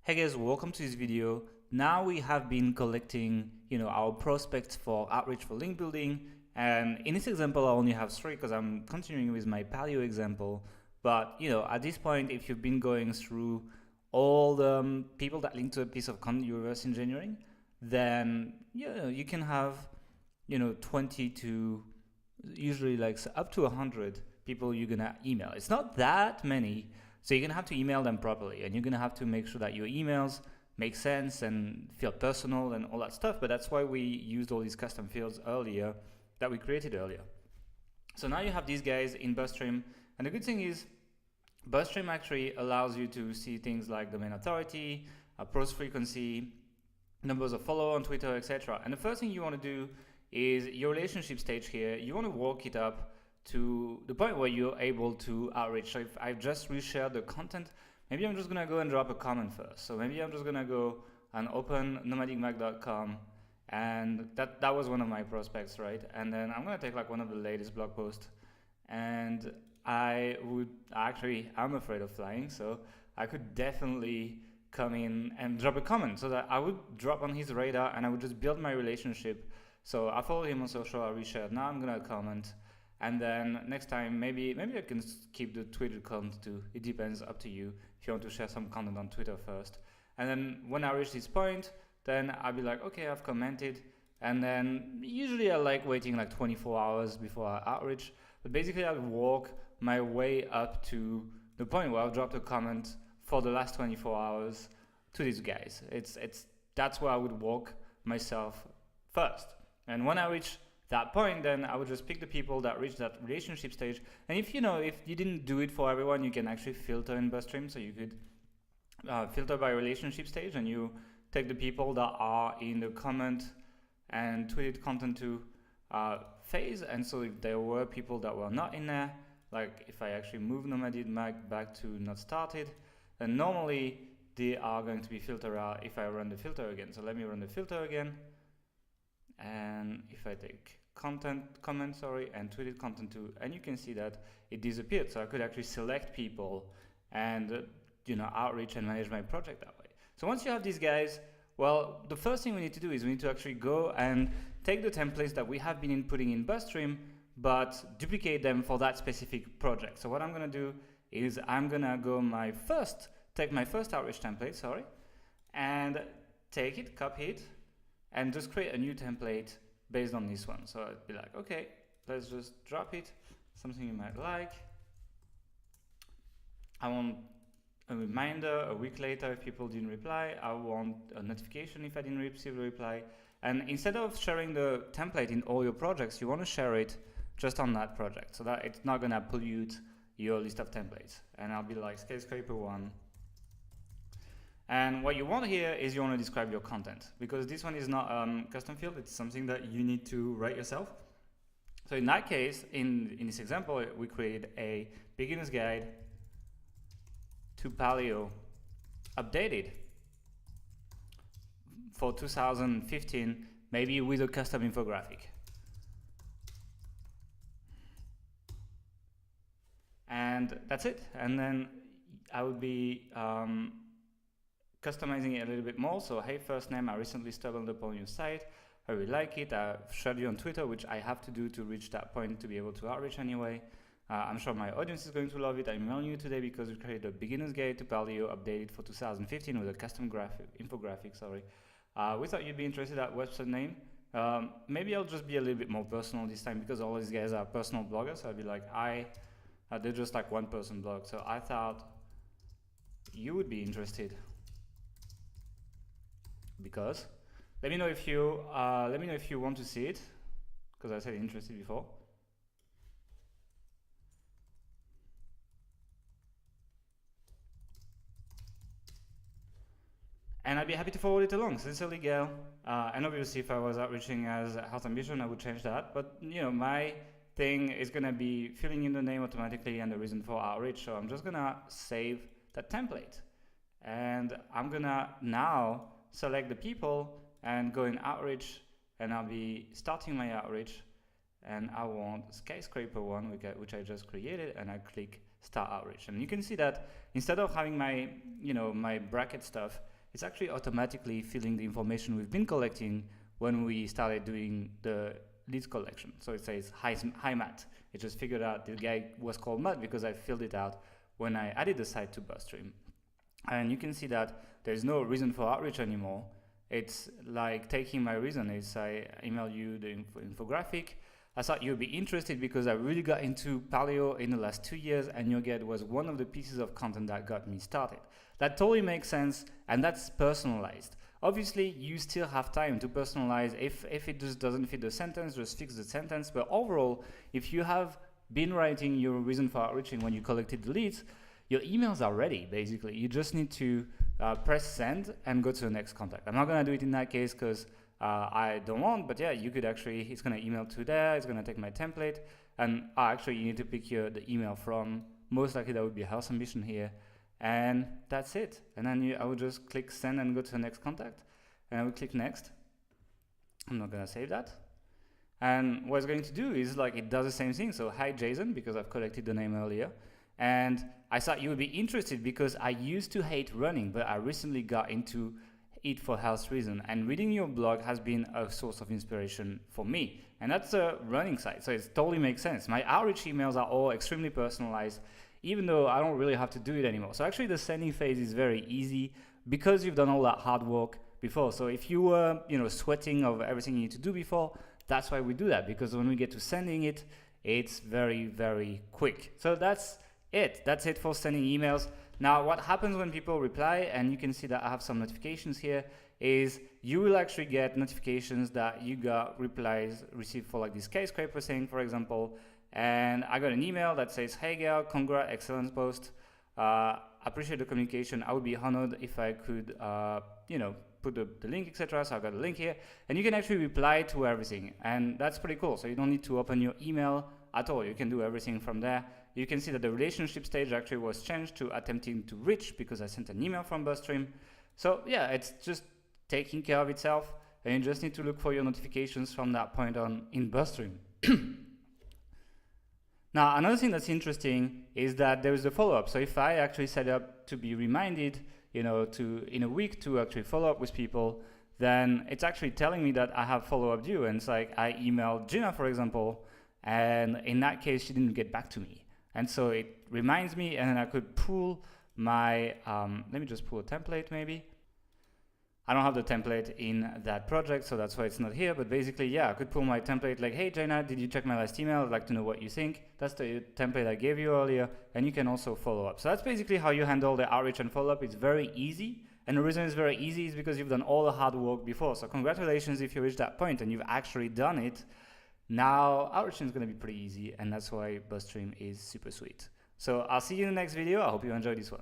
Hey guys, welcome to this video. Now we have been collecting, our prospects for outreach for link building. And in this example, I only have 3 because I'm continuing with my paleo example. But, at this point, if you've been going through all the people that link to a piece of content you're reverse engineering, then, you can have, 20 to usually like up to 100 people you're gonna email. It's not that many, so you're gonna have to email them properly, and you're gonna have to make sure that your emails make sense and feel personal and all that stuff. But that's why we used all these custom fields earlier that we created earlier. So now you have these guys in BuzzStream, and the good thing is BuzzStream actually allows you to see things like domain authority, post frequency, numbers of followers on Twitter, etc. And the first thing you want to do is your relationship stage here. You want to walk it up to the point where you're able to outreach. So if I've just reshared the content, maybe I'm just gonna go and drop a comment first. So maybe I'm just gonna go and open nomadicmac.com, and that was one of my prospects, right? And then I'm gonna take like one of the latest blog posts, and I'm afraid of flying, so I could definitely come in and drop a comment so that I would drop on his radar and I would just build my relationship. So I follow him on social, I reshared. Now I'm gonna comment. And then next time, maybe I can keep the Twitter content too. It depends, up to you, if you want to share some content on Twitter first. And then when I reach this point, then I'll be like, okay, I've commented. And then usually I like waiting like 24 hours before I outreach. But basically I'll walk my way up to the point where I've dropped a comment for the last 24 hours to these guys. That's where I would walk myself first. And when I reach that point, then I would just pick the people that reach that relationship stage. And if you didn't do it for everyone, you can actually filter in BuzzStream. So you could filter by relationship stage, and you take the people that are in the comment and tweeted content to phase. And so if there were people that were not in there, like if I actually move nomadicmac back to not started, then normally they are going to be filtered out if I run the filter again. So let me run the filter again. And if I take comment, and tweeted content too, and you can see that it disappeared. So I could actually select people and outreach and manage my project that way. So once you have these guys, well, the first thing we need to do is we need to actually go and take the templates that we have been inputting in BuzzStream, but duplicate them for that specific project. So what I'm gonna do is I'm gonna go take my first outreach template, and take it, copy it, and just create a new template based on this one. So I'd be like, okay, let's just drop it, something you might like. I want a reminder a week later if people didn't reply. I want a notification if I didn't receive a reply. And instead of sharing the template in all your projects, you want to share it just on that project so that it's not gonna pollute your list of templates. And I'll be like skyscraper 1. And what you want here is you want to describe your content, because this one is not custom field, it's something that you need to write yourself. So in that case, in this example, we created a beginner's guide to paleo updated for 2015, maybe with a custom infographic. And that's it. And then I would be customizing it a little bit more. So hey, first name, I recently stumbled upon your site, I really like it, I've shared you on Twitter, which I have to do to reach that point to be able to outreach anyway. I'm sure my audience is going to love it. I'm emailing you today because we created a beginner's guide to paleo updated for 2015 with a custom infographic. We thought you'd be interested at website name. Maybe I'll just be a little bit more personal this time, because all these guys are personal bloggers. So I'd be like, they're just like one person blog. So I thought you would be interested, because let me know if you want to see it, because I said interested before. And I'd be happy to forward it along. Sincerely, Gael. And obviously, if I was outreaching as Health Ambition, I would change that. But my thing is gonna be filling in the name automatically and the reason for outreach. So I'm just gonna save that template, and I'm gonna now select the people and go in outreach, and I'll be starting my outreach, and I want skyscraper 1, which I just created, and I click start outreach. And you can see that instead of having my my bracket stuff, it's actually automatically filling the information we've been collecting when we started doing the leads collection. So it says, hi Matt. It just figured out the guy was called Matt because I filled it out when I added the site to BuzzStream. And you can see that there's no reason for outreach anymore. It's like taking my reason is I email you the infographic. I thought you'd be interested because I really got into paleo in the last 2 years, and your guide was one of the pieces of content that got me started. That totally makes sense, and that's personalized. Obviously, you still have time to personalize. If it just doesn't fit the sentence, just fix the sentence. But overall, if you have been writing your reason for outreaching when you collected the leads, your emails are ready, basically. You just need to press send and go to the next contact. I'm not going to do it in that case because I don't want, but yeah, you could actually, it's going to email to there, it's going to take my template, and actually you need to pick the email from, most likely that would be Health Ambition here, and that's it. And then I would just click send and go to the next contact, and I would click next. I'm not going to save that. And what it's going to do is like it does the same thing. So hi Jason, because I've collected the name earlier. And I thought you would be interested because I used to hate running, but I recently got into it for health reasons. And reading your blog has been a source of inspiration for me. And that's a running site, so it totally makes sense. My outreach emails are all extremely personalized, even though I don't really have to do it anymore. So actually the sending phase is very easy because you've done all that hard work before. So if you were, sweating of everything you need to do before, that's why we do that, because when we get to sending it, it's very, very quick. So that's it for sending emails. Now what happens when people reply, and you can see that I have some notifications here, is you will actually get notifications that you got replies received for like this skyscraper thing, for example. And I got an email that says, hey Gael, congrats, excellent post. Appreciate the communication. I would be honored if I could, put the link, etc. So I got a link here, and you can actually reply to everything, and that's pretty cool. So you don't need to open your email at all. You can do everything from there. You can see that the relationship stage actually was changed to attempting to reach because I sent an email from BuzzStream. So yeah, it's just taking care of itself, and you just need to look for your notifications from that point on in BuzzStream. Now, another thing that's interesting is that there is a follow-up. So if I actually set up to be reminded, in a week to actually follow up with people, then it's actually telling me that I have follow-up due. And it's like I emailed Gina, for example, and in that case, she didn't get back to me. And so it reminds me, and then I could pull my, let me just pull a template maybe. I don't have the template in that project, so that's why it's not here. But basically, yeah, I could pull my template like, hey, Jaina, did you check my last email? I'd like to know what you think. That's the template I gave you earlier, and you can also follow up. So that's basically how you handle the outreach and follow-up. It's very easy, and the reason it's very easy is because you've done all the hard work before. So congratulations if you reach that point and you've actually done it. Now, outreach is going to be pretty easy, and that's why BuzzStream is super sweet. So I'll see you in the next video. I hope you enjoyed this one.